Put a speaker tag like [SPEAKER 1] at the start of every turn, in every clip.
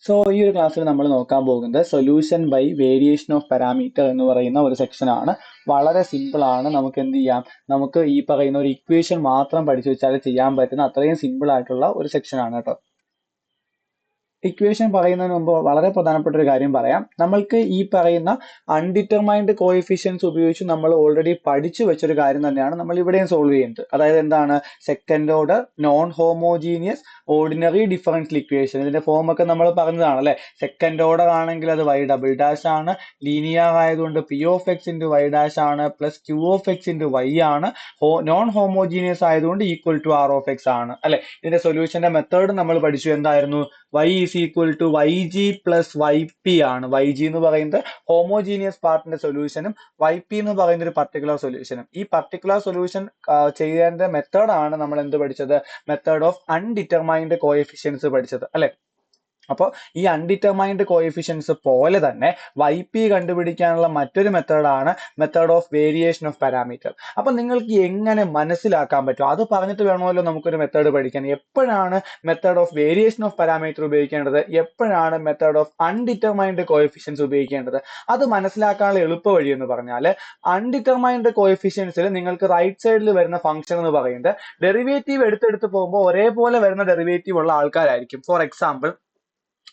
[SPEAKER 1] So ഈ ഒരു ക്ലാസ്സിൽ നമ്മൾ നോക്കാൻ പോകുന്നത് solution by variation of parameter എന്ന് പറയുന്ന ഒരു സെക്ഷൻ ആണ്. വളരെ സിമ്പിൾ ആണ്. നമുക്ക് എന്ത് ചെയ്യാം, നമുക്ക് ഈ പറയുന്ന ഒരു ഇക്വേഷൻ മാത്രം പഠിച്ചു വെച്ചാൽ ചെയ്യാൻ പറ്റുന്ന അത്രയും സിമ്പിൾ ആയിട്ടുള്ള ഒരു സെക്ഷൻ ആണ് കേട്ടോ. ഇക്വേഷൻ പറയുന്നതിന് മുമ്പ് വളരെ പ്രധാനപ്പെട്ട ഒരു കാര്യം പറയാം. നമ്മൾക്ക് ഈ പറയുന്ന അൺഡിറ്റർമൈൻഡ് കോഎഫിഷ്യൻസ് ഉപയോഗിച്ച് നമ്മൾ ഓൾറെഡി പഠിച്ചു വെച്ചൊരു കാര്യം തന്നെയാണ് നമ്മൾ ഇവിടെയും സോൾവ് ചെയ്യുന്നത്. അതായത് എന്താണ്, second order non homogeneous ordinary differential equation. ഇതിന്റെ ഫോം ഒക്കെ നമ്മൾ പറഞ്ഞതാണ് അല്ലെ. സെക്കൻഡ് ഓർഡർ ആണെങ്കിൽ അത് y ഡബിൾ ഡാഷ് ആണ്, ലീനിയർ ആയതുകൊണ്ട് p of x into y dash ആണ് plus q of x into y ആണ്. നോൺ ഹോമോജീനിയസ് ആയതുകൊണ്ട് equal to r of x ആണ് അല്ലെ. ഇതിന്റെ സൊല്യൂഷന്റെ മെത്തേഡ് നമ്മൾ പഠിച്ചു. എന്തായിരുന്നു, y is equal to yg plus yp ആണ്. yg എന്ന് പറയുന്നത് ഹോമോജീനിയസ് പാർട്ടിന്റെ സൊല്യൂഷനും yp എന്ന് പറയുന്ന ഒരു പർട്ടിക്കുലർ സൊല്യൂഷനും. ഈ പർട്ടിക്കുലർ സൊല്യൂഷൻ ചെയ്യേണ്ട മെത്തേഡാണ് നമ്മൾ എന്ത് പഠിച്ചത്, മെത്തേഡ് ഓഫ് അൺഡിറ്റർമൈൻഡ് കോഎഫിഷ്യൻസ് പഠിച്ചത് അല്ലെ. അപ്പോൾ ഈ അൺഡിറ്റർമൈൻഡ് കോഎഫിഷ്യൻസ് പോലെ തന്നെ yp കണ്ടുപിടിക്കാനുള്ള മറ്റൊരു മെത്തേഡാണ് method of variation of parameter. അപ്പൊ നിങ്ങൾക്ക് എങ്ങനെ മനസ്സിലാക്കാൻ പറ്റും, അത് പറഞ്ഞിട്ട് വേണമല്ലോ നമുക്കൊരു മെത്തേഡ് പഠിക്കാൻ. എപ്പോഴാണ് method of variation of parameter ഉപയോഗിക്കേണ്ടത്, എപ്പോഴാണ് മെത്തേഡ് ഓഫ് അൺഡിറ്റർമൈൻഡ് കോഎഫിഷ്യൻസ് ഉപയോഗിക്കേണ്ടത്, അത് മനസ്സിലാക്കാനുള്ള എളുപ്പ വഴി എന്ന് പറഞ്ഞാൽ, അൺഡിറ്റർമൈൻഡ് കോഎഫിഷ്യൻസിൽ നിങ്ങൾക്ക് റൈറ്റ് സൈഡിൽ വരുന്ന ഫംഗ്ഷൻ എന്ന് പറയുന്നത് ഡെറിവേറ്റീവ് എടുത്തെടുത്ത് പോകുമ്പോൾ ഒരേപോലെ വരുന്ന ഡെറിവേറ്റീവ് ഉള്ള ആൾക്കാരായിരിക്കും. ഫോർ എക്സാമ്പിൾ,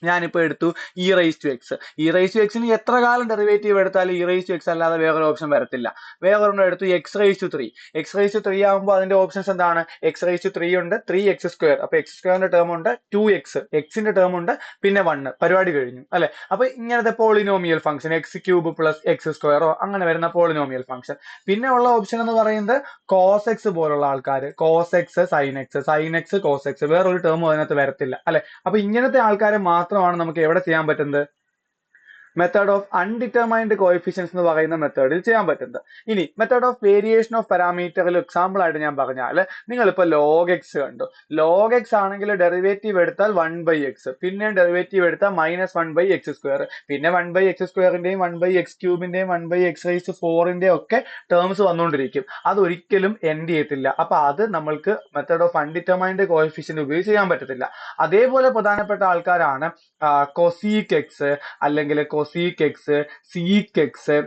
[SPEAKER 1] ഞാനിപ്പോ എടുത്തു E raise to X. E raise to എക്സിന് എത്ര കാലം ഡെറിവേറ്റീവ് എടുത്താലും ഇ റൈസ് ടു എക്സ് അല്ലാതെ വേറൊരു ഓപ്ഷൻ വരത്തില്ല. വേറൊരെണ്ണം എടുത്തു X raise to three. X raise to three ആകുമ്പോൾ അതിന്റെ ഓപ്ഷൻസ് എന്താണ്, എക്സ് റൈസ് ടു ത്രീ ഉണ്ട്, 3x², അപ്പൊ എക്സ് സ്ക്വയറിന്റെ ടേം ഉണ്ട്, 2x എക്സിന്റെ ടേം ഉണ്ട്, പിന്നെ 1, പരിപാടി കഴിഞ്ഞു അല്ലെ. അപ്പൊ ഇങ്ങനത്തെ polynomial function x³ plus x², അങ്ങനെ വരുന്ന പോളിനോമിയൽ ഫംഗ്ഷൻ. പിന്നെ ഉള്ള ഓപ്ഷൻ എന്ന് പറയുന്നത് കോസ് എക്സ് പോലുള്ള ആൾക്കാർ, cos X sine X, sine X cos X, വേറൊരു ടേമും അതിനകത്ത് വരത്തില്ല അല്ലെ. അപ്പൊ ഇങ്ങനത്തെ ആൾക്കാരെ മാത്രമാണ് നമുക്ക് എവിടെ ചെയ്യാൻ പറ്റുന്നത്, മെത്തേഡ് ഓഫ് അൺഡിറ്റർമൈൻഡ് കോഎഫിഷ്യൻസ് എന്ന് പറയുന്ന മെത്തേഡിൽ ചെയ്യാൻ പറ്റുന്നത്. ഇനി മെത്തേഡ് ഓഫ് വേരിയേഷൻ ഓഫ് പാരാമീറ്ററിൽ എക്സാമ്പിൾ ആയിട്ട് ഞാൻ പറഞ്ഞാൽ, നിങ്ങൾ ഇപ്പൊ ലോഗ് എക്സ് കണ്ടു. ലോഗ് എക്സ് ആണെങ്കിൽ ഡെറിവേറ്റീവ് എടുത്താൽ 1/x, പിന്നെ ഡെറിവേറ്റീവ് എടുത്താൽ -1/x², പിന്നെ 1/x²ന്റെയും 1/x³ 1/x⁴ ഒക്കെ ടേംസ് വന്നുകൊണ്ടിരിക്കും. അത് ഒരിക്കലും എൻഡ് ചെയ്യത്തില്ല. അപ്പൊ അത് നമ്മൾക്ക് മെത്തേഡ് ഓഫ് അൺഡിറ്റർമൈൻഡ് കോഎഫിഷ്യന്റ് ഉപയോഗിച്ച് ചെയ്യാൻ പറ്റത്തില്ല. അതേപോലെ പ്രധാനപ്പെട്ട ആൾക്കാരാണ് കൊസീക് എക്സ്, അല്ലെങ്കിൽ കൊസീക് എക്സ്, സീക് എക്സ്,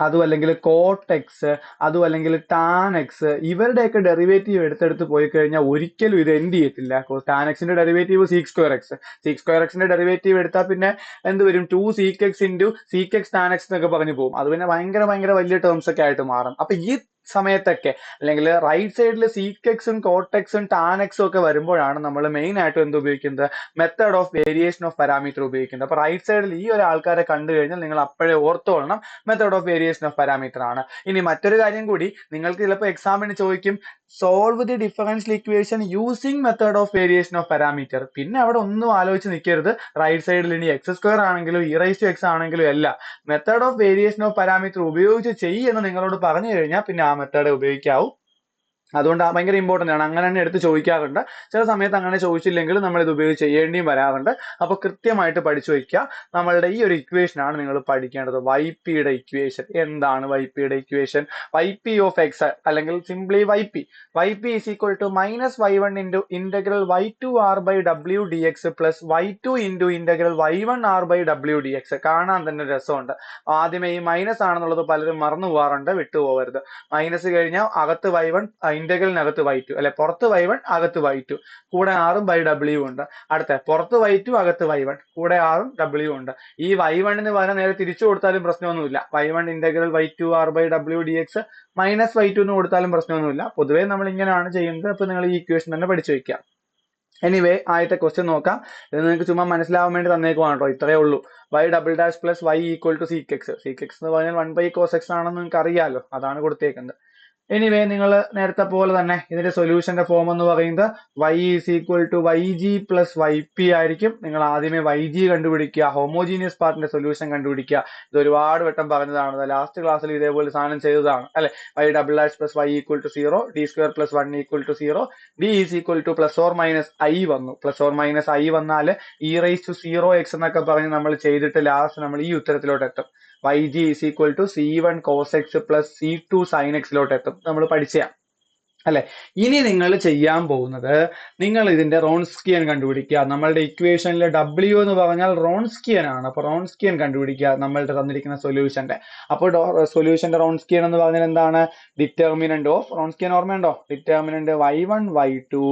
[SPEAKER 1] അതും അല്ലെങ്കിൽ കോട്ട് എക്സ്, അതും അല്ലെങ്കിൽ ടാൻ എക്സ്. ഇവരുടെയൊക്കെ ഡെറിവേറ്റീവ് എടുത്തെടുത്ത് പോയി കഴിഞ്ഞാൽ ഒരിക്കലും ഇത് എൻഡ് ചെയ്യത്തില്ല. ടാൻ എക്സിന്റെ ഡെറിവേറ്റീവ് sec²x, sec²xന്റെ ഡെറിവേറ്റീവ് എടുത്താൽ പിന്നെ എന്ത് വരും, 2sec x into sec x tan x എന്നൊക്കെ പറഞ്ഞു പോകും. അത് പിന്നെ ഭയങ്കര വലിയ ടേംസ് ഒക്കെ ആയിട്ട് മാറും. അപ്പൊ ഈ സമയത്തൊക്കെ അല്ലെങ്കിൽ റൈറ്റ് സൈഡിൽ സീക് എക്സും കോട്ട് എക്സും ടാൻ എക്സും ഒക്കെ വരുമ്പോഴാണ് നമ്മൾ മെയിൻ ആയിട്ട് എന്ത് ഉപയോഗിക്കുന്നത്, method of variation of parameter ഉപയോഗിക്കുന്നത്. അപ്പൊ റൈറ്റ് സൈഡിൽ ഈ ഒരു ആൾക്കാരെ കണ്ടു കഴിഞ്ഞാൽ നിങ്ങൾ അപ്പോഴേ ഓർത്തോളണം method of variation of parameter ആണ്. ഇനി മറ്റൊരു കാര്യം കൂടി, നിങ്ങൾക്ക് ചിലപ്പോൾ എക്സാമിന് ചോദിക്കും, solve the differential equation using method of variation of parameter. പിന്നെ അവിടെ ഒന്നും ആലോചിച്ച് നിൽക്കരുത്. റൈറ്റ് സൈഡിൽ ഇനി x² ആണെങ്കിലും ഇ റൈസ് ടു എക്സ് ആണെങ്കിലും എല്ലാം method of variation of parameter ഉപയോഗിച്ച് ചെയ്യുമെന്ന് നിങ്ങളോട് പറഞ്ഞു കഴിഞ്ഞാൽ പിന്നെ ആ മെത്തേഡ് ഉപയോഗിക്കാവൂ. അതുകൊണ്ട് ഭയങ്കര ഇമ്പോർട്ടന്റ് ആണ്. അങ്ങനെ തന്നെ എടുത്ത് ചോദിക്കാറുണ്ട്. ചില സമയത്ത് അങ്ങനെ ചോദിച്ചില്ലെങ്കിൽ നമ്മൾ ഇത് ഉപയോഗിച്ച് ചെയ്യേണ്ടിയും വരാറുണ്ട്. അപ്പൊ കൃത്യമായിട്ട് പഠിച്ചു വയ്ക്കുക. നമ്മളുടെ ഈ ഒരു ഇക്വേഷൻ ആണ് നിങ്ങൾ പഠിക്കേണ്ടത്. ypയുടെ ഇക്വേഷൻ എന്താണ്, ypയുടെ ഇക്വേഷൻ yp ഓഫ് എക്സ് അല്ലെങ്കിൽ simply yp is equal to -y1 into integral y2r/w dx plus y2 into integral y1r/w dx. കാണാൻ തന്നെ രസമുണ്ട്. ആദ്യമേ ഈ മൈനസ് ആണെന്നുള്ളത് പലരും മറന്നു പോകാറുണ്ട്, വിട്ടുപോകരുത്. മൈനസ് കഴിഞ്ഞാൽ അകത്ത് y1, ഇന്റഗ്രലിനകത്ത് y2 അല്ലെ, പുറത്ത് y1 അകത്ത് y2, കൂടെ r ബൈ w ഉണ്ട്. അടുത്ത പുറത്ത് y2 അകത്ത് y1, കൂടെ r w ഉണ്ട്. ഈ y1 പകരം നേരെ തിരിച്ചു കൊടുത്താലും പ്രശ്നമൊന്നുമില്ല. y1 integral y2r/w dx -y2 എന്ന് കൊടുത്താലും പ്രശ്നമൊന്നുമില്ല. പൊതുവേ നമ്മൾ ഇങ്ങനെയാണ് ചെയ്യുന്നത്. അപ്പൊ നിങ്ങൾ ഈ ഇക്വേഷൻ തന്നെ പഠിച്ചു വെക്കുക. എനിവേ ആദ്യത്തെ ക്വസ്റ്റ്യൻ നോക്കാം. ഇത് നിങ്ങൾക്ക് ചുമ്മാ മനസ്സിലാവാൻ വേണ്ടി തന്നേക്കുവാണ് കേട്ടോ. ഇത്രയേ ഉള്ളൂ. y double dash plus y equal to sec x. sec x എന്ന് പറഞ്ഞാൽ 1/cos x ആണെന്ന് നിങ്ങൾക്ക് അറിയാലോ, അതാണ് കൊടുത്തേക്കുന്നത്. എനിവേ നിങ്ങൾ നേരത്തെ പോലെ തന്നെ ഇതിന്റെ സൊല്യൂഷന്റെ ഫോം എന്ന് പറയുന്നത് y is equal to yg plus yp ആയിരിക്കും. നിങ്ങൾ ആദ്യമേ yg കണ്ടുപിടിക്കുക, ഹോമോജീനിയസ് പാർട്ടിന്റെ സൊല്യൂഷൻ കണ്ടുപിടിക്കുക. ഇത് ഒരുപാട് വട്ടം പറഞ്ഞതാണ്, ലാസ്റ്റ് ക്ലാസ്സിൽ ഇതേപോലെ സാധനം ചെയ്തതാണ് അല്ലെ. y double dash plus y equal to 0, d² plus 1 equal to 0, d is equal to plus or minus i വന്നു. പ്ലസ് ഓർ മൈനസ് i വന്നാൽ e റൈസ് ടു 0x എന്നൊക്കെ പറഞ്ഞ് നമ്മൾ ചെയ്തിട്ട് ലാസ്റ്റ് നമ്മൾ ഈ ഉത്തരത്തിലോട്ട് എത്തും. yg is equal to c1 cos x plus c2 sin x ലോട്ട് എത്തും. നമ്മൾ പഠിച്ചതാണ്. അല്ലെ? ഇനി നിങ്ങൾ ചെയ്യാൻ പോകുന്നത്, നിങ്ങൾ ഇതിന്റെ റോൺസ്കിയൻ കണ്ടുപിടിക്കുക. നമ്മളുടെ ഇക്വേഷനിൽ W എന്ന് പറഞ്ഞാൽ റോൺസ്കിയൻ ആണ്. അപ്പൊ റോൺസ്കിയൻ കണ്ടുപിടിക്കുക നമ്മളുടെ തന്നിരിക്കുന്ന സൊല്യൂഷന്റെ. അപ്പോൾ സൊല്യൂഷന്റെ റോൺസ്കിയൻ എന്ന് പറഞ്ഞാൽ എന്താണ്? ഡിറ്റർമിനന്റ് ഓഫ് റോൺസ്കിയൻ ഓർമ്മയുണ്ടോ? Determinant y1 y2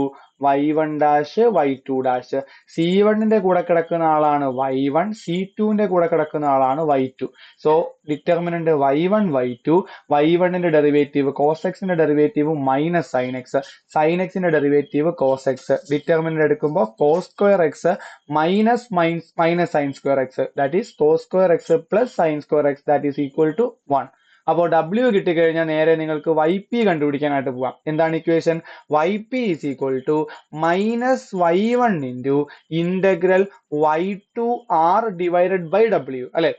[SPEAKER 1] y1 dash y2 dash. C1ന്റെ കൂടെ കിടക്കുന്ന ആളാണ് y1, C2ന്റെ കൂടെ കിടക്കുന്ന ആളാണ് y2. So determinant y1 y2, y1ന്റെ ഡെറിവേറ്റീവ് cos x ന്റെ derivative minus sine X, sine എക്സിന്റെ ഡെറിവേറ്റീവ് cos x. ഡിറ്റർമിനന്റ് എടുക്കുമ്പോൾ cos square x minus minus sine square x, that is cos square X plus sine square x, that is equal to 1. അപ്പോൾ W കിട്ടിക്കഴിഞ്ഞാൽ നേരെ നിങ്ങൾക്ക് YP കണ്ടുപിടിക്കാനായിട്ട് പോവാം. എന്താണ് equation? YP is equal to minus y1 into integral y2 r divided by W, അല്ലെ?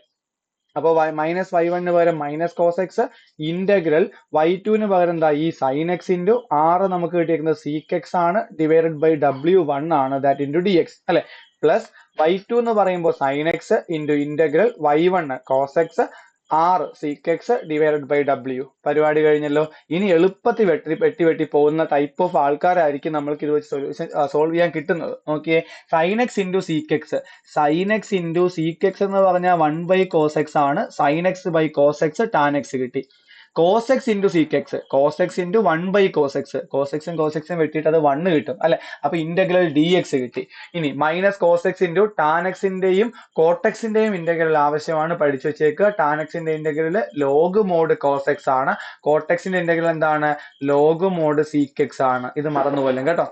[SPEAKER 1] അപ്പോൾ minus y1 പകരം minus cos X, integral y2 പകരം എന്താ ഈ സൈൻ എക്സ് ഇൻറ്റു r നമുക്ക് കിട്ടിയിരിക്കുന്നത് സീക്ക് എക്സ് ആണ് ഡിവൈഡഡ് ബൈ W1 ആണ്, ദാറ്റ് ഇൻറ്റു ഡി എക്സ്, അല്ലെ? പ്ലസ് y2 എന്ന് പറയുമ്പോൾ sine X into integral y1 cos X r sec x divided by W. പരിപാടി കഴിഞ്ഞല്ലോ. ഇനി എളുപ്പത്തിൽ വെട്ടി പോകുന്ന ടൈപ്പ് ഓഫ് ആൾക്കാരായിരിക്കും നമ്മൾക്ക് ഇത് വെച്ച് സൊല്യൂഷൻ സോൾവ് ചെയ്യാൻ കിട്ടുന്നത്. നോക്കിയേ, sine X into sec x, sine X into sec x എന്ന് പറഞ്ഞാൽ 1 ബൈ കോസ് എക്സ് ആണ്, sine x by cos x tan x കിട്ടി. Cos X into sec x, cos X into 1 by cos x, cos എക്സും വെട്ടിയിട്ട് അത് 1 കിട്ടും, അല്ലെ? അപ്പൊ ഇന്റഗ്രൽ ഡി എക്സ് കിട്ടി. ഇനി minus cos X into tan എക്സിന്റെയും കോട്ടെക്സിന്റെയും ഇന്റഗ്രൽ ആവശ്യമാണ്, പഠിച്ചു വെച്ചേക്കുക. ടാൻ എക്സിന്റെ integral log mod cos x ആണ്, കോട്ടെക്സിന്റെ ഇന്റഗ്രൽ എന്താണ്? ലോഗ് മോഡ് സീക്ക് എക്സ് ആണ്. ഇത് മറന്നുപോലും കേട്ടോ.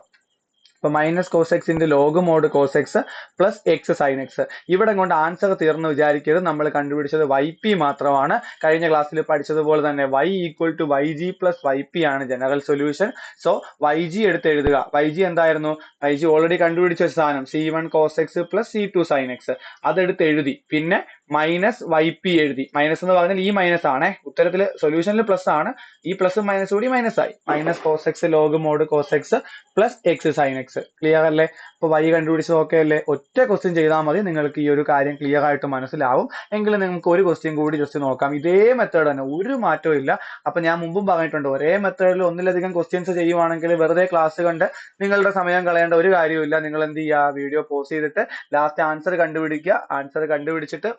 [SPEAKER 1] അപ്പൊ minus cos X into log mod cos X plus X sine x. ഇവിടെ കൊണ്ട് ആൻസർ തീർന്നു വിചാരിക്കരുത്. നമ്മൾ കണ്ടുപിടിച്ചത് YP മാത്രമാണ്. കഴിഞ്ഞ ക്ലാസ്സിൽ പഠിച്ചതുപോലെ തന്നെ y equal to YG plus YP ആണ് ജനറൽ സൊല്യൂഷൻ. സോ YG എടുത്ത് എഴുതുക. YG എന്തായിരുന്നു? YG ഓൾറെഡി കണ്ടുപിടിച്ച സാധനം C1 cos X plus C2 sine X, അതെടുത്ത് എഴുതി. പിന്നെ മൈനസ് YP എഴുതി. മൈനസ് എന്ന് പറഞ്ഞാൽ ഈ മൈനസ് ആണേ, ഉത്തരത്തിൽ സൊല്യൂഷനിൽ പ്ലസ് ആണ്, ഈ പ്ലസ് മൈനസ് കൂടി മൈനസ് ആയി. Minus cos X log mod cos X plus X sine X. Clear അല്ലേ? അപ്പൊ y കണ്ടുപിടിച്ചത് ഓക്കെ അല്ലേ? ഒറ്റ ക്വസ്റ്റ്യൻ ചെയ്താൽ മതി, നിങ്ങൾക്ക് ഈ ഒരു കാര്യം ക്ലിയർ ആയിട്ട് മനസ്സിലാവും. എങ്കിലും നിങ്ങൾക്ക് ഒരു ക്വസ്റ്റ്യൻ കൂടി ജസ്റ്റ് നോക്കാം. ഇതേ മെത്തേഡ് തന്നെ, ഒരു മാറ്റവും ഇല്ല. അപ്പൊ ഞാൻ മുമ്പും പറഞ്ഞിട്ടുണ്ട്, ഒരേ മെത്തേഡിൽ ഒന്നിലധികം ക്വസ്റ്റ്യൻസ് ചെയ്യുവാണെങ്കിൽ വെറുതെ ക്ലാസ് കണ്ട് നിങ്ങളുടെ സമയം കളയേണ്ട ഒരു കാര്യമില്ല. നിങ്ങൾ എന്ത് ചെയ്യുക? വീഡിയോ പോസ് ചെയ്തിട്ട് ലാസ്റ്റ് ആൻസർ കണ്ടുപിടിക്കുക. ആൻസർ കണ്ടുപിടിച്ചിട്ട്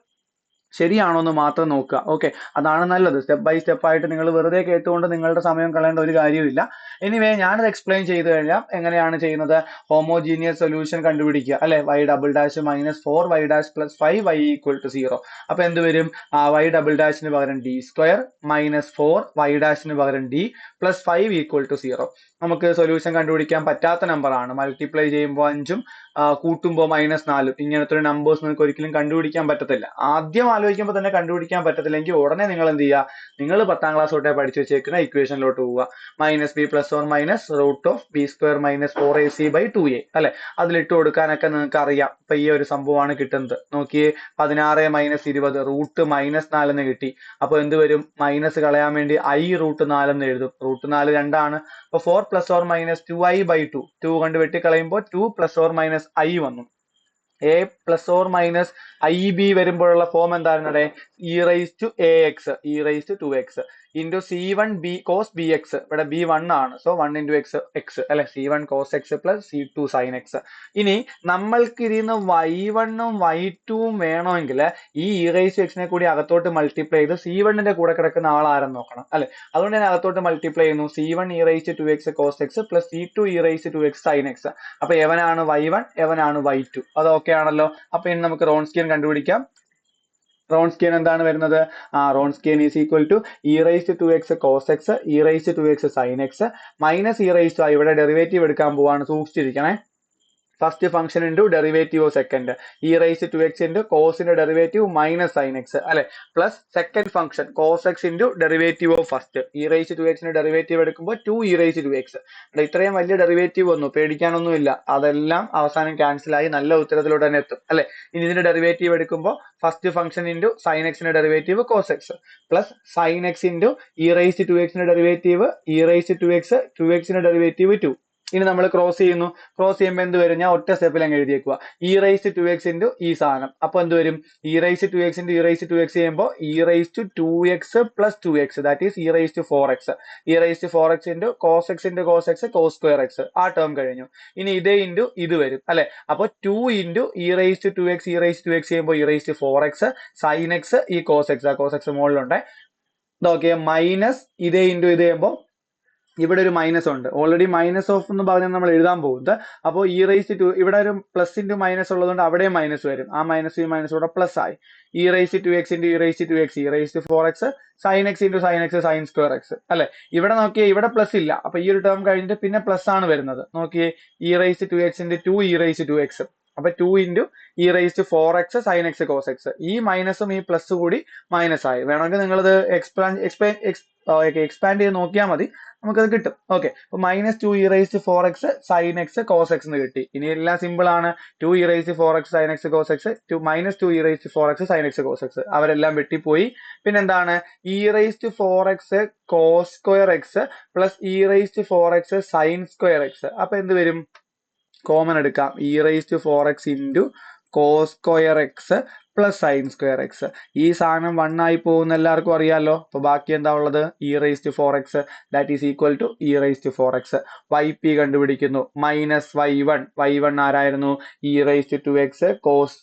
[SPEAKER 1] ശരിയാണോ എന്ന് മാത്രം നോക്കുക. ഓക്കെ, അതാണ് നല്ലത്. സ്റ്റെപ്പ് ബൈ സ്റ്റെപ്പ് ആയിട്ട് നിങ്ങൾ വെറുതെ കേട്ടുകൊണ്ട് നിങ്ങളുടെ സമയം കളയേണ്ട ഒരു കാര്യമില്ല. എനിവേ, ഞാനത് എക്സ്പ്ലെയിൻ ചെയ്ത് കഴിഞ്ഞാൽ എങ്ങനെയാണ് ചെയ്യുന്നത്? ഹോമോജീനിയസ് സൊല്യൂഷൻ കണ്ടുപിടിക്കുക, അല്ലെ? y double dash minus 4y dash plus 5y equal to 0. അപ്പൊ എന്ത് വരും? y ഡബിൾ ഡാഷിന് പകരം d സ്ക്വയർ മൈനസ് 4y ഡാഷിന് പകരം d പ്ലസ് 5 ഈക്വൽ ടു 0. നമുക്ക് സൊല്യൂഷൻ കണ്ടുപിടിക്കാൻ പറ്റാത്ത നമ്പർ ആണ്. മൾട്ടിപ്ലൈ ചെയ്യുമ്പോൾ 5ഉം കൂട്ടുമ്പോൾ -4, ഇങ്ങനത്തെ ഒരു നമ്പേഴ്സ് നിങ്ങൾക്ക് ഒരിക്കലും കണ്ടുപിടിക്കാൻ പറ്റത്തില്ല. ആദ്യം ആലോചിക്കുമ്പോൾ തന്നെ കണ്ടുപിടിക്കാൻ പറ്റത്തില്ലെങ്കിൽ ഉടനെ നിങ്ങൾ എന്ത് ചെയ്യുക? നിങ്ങൾ 10ാം ക്ലാസ് തൊട്ടേ പഠിച്ചു വെച്ചേക്കുന്ന ഇക്വേഷനിലോട്ട് പോവുക. -b plus or minus root of b square minus 4ac by 2a, അല്ലെ? അതിലിട്ട് കൊടുക്കാനൊക്കെ നിങ്ങൾക്ക് അറിയാം. ഇപ്പൊ ഈ ഒരു സംഭവമാണ് കിട്ടുന്നത്. നോക്കിയേ, 16 മൈനസ് 20 റൂട്ട് -4 എന്ന് കിട്ടി. അപ്പൊ എന്ത് വരും? മൈനസ് കളയാൻ വേണ്ടി i റൂട്ട് 4 എന്ന് എഴുതും. റൂട്ട് 4 2ആണ്. അപ്പൊ 4 plus or minus 2i by 2 കൊണ്ട് വെട്ടിക്കളയുമ്പോൾ 2 പ്ലസ് ഓർ മൈനസ് i വന്നു. a plus or minus ib വരുമ്പോഴുള്ള ഫോം എന്തായിരുന്നടെ? e raise to ax, e raise to 2x into c1 b cos bx. ഇവിടെ b 1 ആണ്, സോ 1 ഇൻറ്റു x, അല്ലെ? c1 cos X plus c2 sine X. ഇനി നമ്മൾക്ക് ഇതിന്ന് y1ഉം y2ഉം വേണമെങ്കിൽ ഈ e റൈസ് ടു എക്സിനെ കൂടി അകത്തോട്ട് മൾട്ടിപ്ലൈ ചെയ്ത് c1ന്റെ കൂടെ കിടക്കുന്ന ആൾ ആരെന്ന് നോക്കണം, അല്ലെ? അതുകൊണ്ട് ഞാൻ അകത്തോട്ട് മൾട്ടിപ്ലൈ ചെയ്യുന്നു. c1 e raise to 2x cos X plus c2 e raise to 2x sine X. അപ്പൊ എവനാണ് y1, എവനാണ് y2. അത് ഓക്കെ ആണല്ലോ. അപ്പൊ ഇനി നമുക്ക് റോൺസ്കിയൻ കണ്ടുപിടിക്കാം. റോൺസ്കിയൻ എന്താണ് വരുന്നത്? Wronskian is equal to e raise to 2x cos x, e raise to 2x sine x minus e raise to, ഇവിടെ ഡെറിവേറ്റീവ് എടുക്കാൻ പോവാണ്, സൂക്ഷിച്ചിരിക്കണേ. First function into derivative of second, e raise to x into കോസിന്റെ derivative minus sine x, അല്ലെ? Plus second function cos X into derivative of first, e raise to എക്സിന്റെ derivative എടുക്കുമ്പോൾ 2 e raise to x. ഇത്രയും വലിയ derivative വന്നു, പേടിക്കാനൊന്നുമില്ല. അതെല്ലാം അവസാനം ക്യാൻസൽ ആയി നല്ല ഉത്തരത്തിലോട്ട് തന്നെ എത്തും, അല്ലെ? ഇനി ഇതിന്റെ ഡെറിവേറ്റീവ് എടുക്കുമ്പോൾ ഫസ്റ്റ് ഫംഗ്ഷൻ ഇൻറ്റു സൈൻ എക്സിന്റെ derivative cos X plus sine X into e raise to എക്സിന്റെ derivative e raise to x, 2x ന്റെ ഡെറിവേറ്റീവ് 2 ഇനി നമ്മൾ ക്രോസ് ചെയ്യുന്നു. ക്രോസ് ചെയ്യുമ്പോൾ എന്ത് വരും? ഞാൻ ഒറ്റ സ്റ്റെപ്പിൽ അങ്ങ് എഴുതിയേക്കുക. E raise to X into ഈ സാധനം. അപ്പൊ എന്ത് വരും? E raise to X into E raise to x ചെയ്യുമ്പോൾ E raise to 2x plus 2x that is e raise to 4x. E raise to 4x into cos X into cos x cos square x. ആ term കഴിഞ്ഞു. ഇനി ഇതേ into ഇത് വരും അല്ലെ. അപ്പൊ 2 into E raise to 2x e raise to x ചെയ്യുമ്പോൾ E raise to 4x sine X ഈ കോസ് എക്സ്. ആ കോസ് എക്സ് മുകളിലുണ്ട്. നോക്കിയേ മൈനസ് ഇതേ ഇൻറ്റു ഇത് ചെയ്യുമ്പോൾ ഇവിടെ ഒരു മൈനസ് ഉണ്ട്. ഓൾറെഡി മൈനസ് ഓഫ് എന്ന് പറഞ്ഞാൽ നമ്മൾ എഴുതാൻ പോകുന്നത്. അപ്പോൾ ഇ റൈസ് ടു ഇവിടെ ഒരു പ്ലസ് ഇൻറ്റു മൈനസ് ഉള്ളതുകൊണ്ട് അവിടെയും മൈനസ് വരും. ആ മൈനസ് ഈ മൈനസ് കൂടെ പ്ലസ് ആയി. E raise to X into E raise to X E raise to 4x sine X into sine X sine square X അല്ലെ. ഇവിടെ നോക്കിയേ ഇവിടെ പ്ലസ് ഇല്ല. അപ്പൊ ഈ ഒരു ടേം കഴിഞ്ഞിട്ട് പിന്നെ പ്ലസ് ആണ് വരുന്നത്. നോക്കിയേ E raise to X into 2 E raise to X. അപ്പൊ 2 into E raise to 4x sine X cos X. ഈ മൈനസും ഈ പ്ലസ് കൂടി മൈനസ് ആയി. വേണമെങ്കിൽ നിങ്ങളിത് എക്സ്പാൻഡ് ചെയ്ത് നോക്കിയാൽ മതി, നമുക്കത് കിട്ടും. ഓക്കെ, അപ്പൊ minus 2 E raise to 4x sine X cos X എന്ന് കിട്ടി. ഇനി എല്ലാം സിമ്പിൾ ആണ്. 2 E raise to 4x sine X cos X minus 2 E raise to 4x sine X cos X അവരെല്ലാം വെട്ടിപ്പോയി. പിന്നെന്താണ്? E raise to 4x cos square X plus E raise to 4x sine square X. അപ്പൊ എന്ത് വരും? Common എടുക്കാം. E raise to 4x into cos square X plus sine square X. ഈ സാധനം 1 ആയി പോകുന്ന എല്ലാവർക്കും അറിയാലോ. അപ്പൊ ബാക്കി എന്താ ഉള്ളത്? E raise to 4x that is equal to e raise to 4x. YP കണ്ടുപിടിക്കുന്നു. മൈനസ് y1 ആരായിരുന്നു? E raise to 2x cos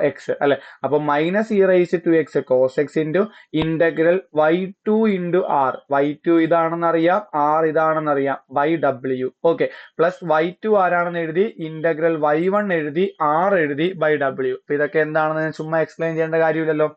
[SPEAKER 1] x അല്ലെ. അപ്പൊ minus E raise to X cos X into integral y2 into R. y2 ഇതാണെന്നറിയാം, R ഇതാണെന്നറിയാം, YW. Okay, plus y2 ആരാണെന്ന് എഴുതി, integral y1 എഴുതി, R എഴുതി, YW. അപ്പൊ ഇതൊക്കെ എന്താണെന്ന് ഞാൻ ചുമ്മാ എക്സ്പ്ലെയിൻ ചെയ്യേണ്ട കാര്യമില്ലല്ലോ.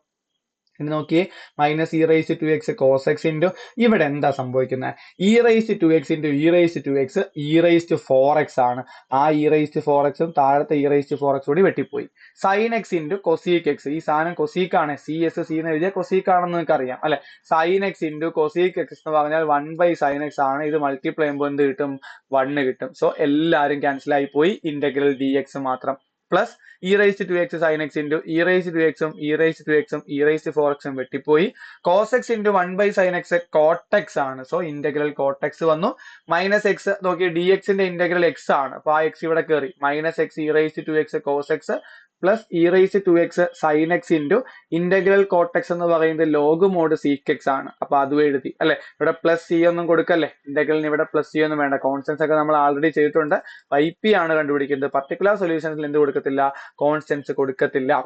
[SPEAKER 1] ഇനി നോക്കിയേ minus E raise to X cos X into ഇവിടെ എന്താ സംഭവിക്കുന്നത്? E raise to X into E raise to X E raise to 4x ആണ്. ആ ഇ റൈസ് ടു 4x താഴത്തെ ഇ റൈസ് ടു 4x കൂടി വെട്ടിപ്പോയി. Sine X into cosec x. ഈ സാധനം കൊസീക് ആണ്. CS എന്ന് എഴുതിയ കൊസീക് ആണെന്ന് നിങ്ങൾക്ക് അറിയാം അല്ലെ. Sine X into cosec X എന്ന് പറഞ്ഞാൽ 1 സൈൻ എക്സ് ആണ്. ഇത് മൾട്ടിപ്ലൈ ചെയ്യുമ്പോൾ എന്ത് കിട്ടും? 1 കിട്ടും. സോ എല്ലാവരും ക്യാൻസൽ ആയി പോയി. ഇന്റഗ്രൽ dx മാത്രം plus E raise to X sine X into E raise to എക്സും ഇ റൈസ് ടു എക്സും ഇ റൈസ് ടു 4x വെട്ടിപ്പോയി. Cos X into 1 sine x cot x ആണ്. സോ ഇന്റഗ്രൽ കോട്ടെക്സ് വന്നു. Minus x നോക്കി ഡിഎക്സിന്റെ integral X ആണ്. അപ്പൊ ആ എക്സ് ഇവിടെ കയറി. Minus X E raise to X cos X plus E raise to X sine X into integral cot x എന്ന് പറയുന്നത് ലോഗ് മോഡ് സീക്ക് എക്സ് ആണ്. അപ്പൊ അതും എഴുതി അല്ലെ. ഇവിടെ പ്ലസ് സി ഒന്നും കൊടുക്കല്ലേ. ഇന്റഗ്രലിന് ഇവിടെ പ്ലസ് സി ഒന്നും വേണ്ട. കോൺസ്റ്റൻസ് ഒക്കെ നമ്മൾ ആൾറെഡി ചെയ്തിട്ടുണ്ട്. YP ആണ് കണ്ടുപിടിക്കുന്നത്. പർട്ടിക്കുലർ സൊല്യൂഷൻസിൽ എന്ത് കൊടുക്കത്തില്ല? കോൺസ്റ്റൻസ് കൊടുക്കത്തില്ല.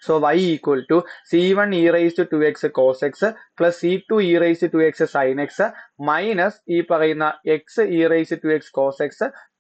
[SPEAKER 1] So y equal to c1 e raised to 2x cos x plus c2 e raised to 2x sin x minus ഈ പറയുന്ന x e raised to 2x cos x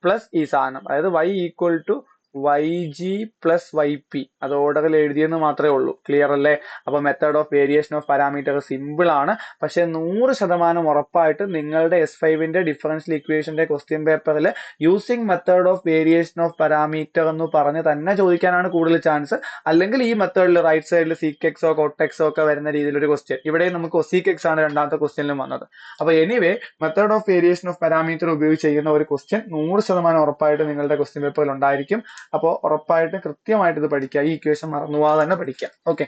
[SPEAKER 1] plus ഈ സാധനം. അതായത് y equal to YG plus YP. അത് ഓർഡറിൽ എഴുതിയെന്ന് മാത്രമേ ഉള്ളൂ. Clear അല്ലേ? അപ്പൊ method of variation of parameter simple ആണ്. പക്ഷെ 100% ഉറപ്പായിട്ട് നിങ്ങളുടെ S5ന്റെ ഡിഫറൻഷ്യൽ ഇക്വേഷന്റെ ക്വസ്റ്റ്യൻ പേപ്പറിൽ using method of variation of parameter എന്ന് പറഞ്ഞ് തന്നെ ചോദിക്കാനാണ് കൂടുതൽ ചാൻസ്. അല്ലെങ്കിൽ ഈ മെത്തേഡിൽ റൈറ്റ് സൈഡിൽ സീക്കെക്സോ കോട്ടെക്സോ ഒക്കെ വരുന്ന രീതിയിലൊരു ക്വസ്റ്റ്യൻ. ഇവിടെ നമുക്ക് കൊസീകെക്സ് ആണ് രണ്ടാമത്തെ ക്വസ്റ്റ്യനിലും വന്നത്. അപ്പൊ anyway method of variation of parameter ഉപയോഗിച്ച് ചെയ്യുന്ന ഒരു ക്വസ്റ്റ്യൻ 100% ഉറപ്പായിട്ട് നിങ്ങളുടെ ക്വസ്റ്റ്യൻ പേപ്പറിൽ ഉണ്ടായിരിക്കും. അപ്പോൾ ഉറപ്പായിട്ട് കൃത്യമായിട്ട് ഇത് പഠിക്കുക. ഈ ഇക്വേഷൻ മറന്നുപോകാതെ തന്നെ പഠിക്കാം. ഓക്കെ.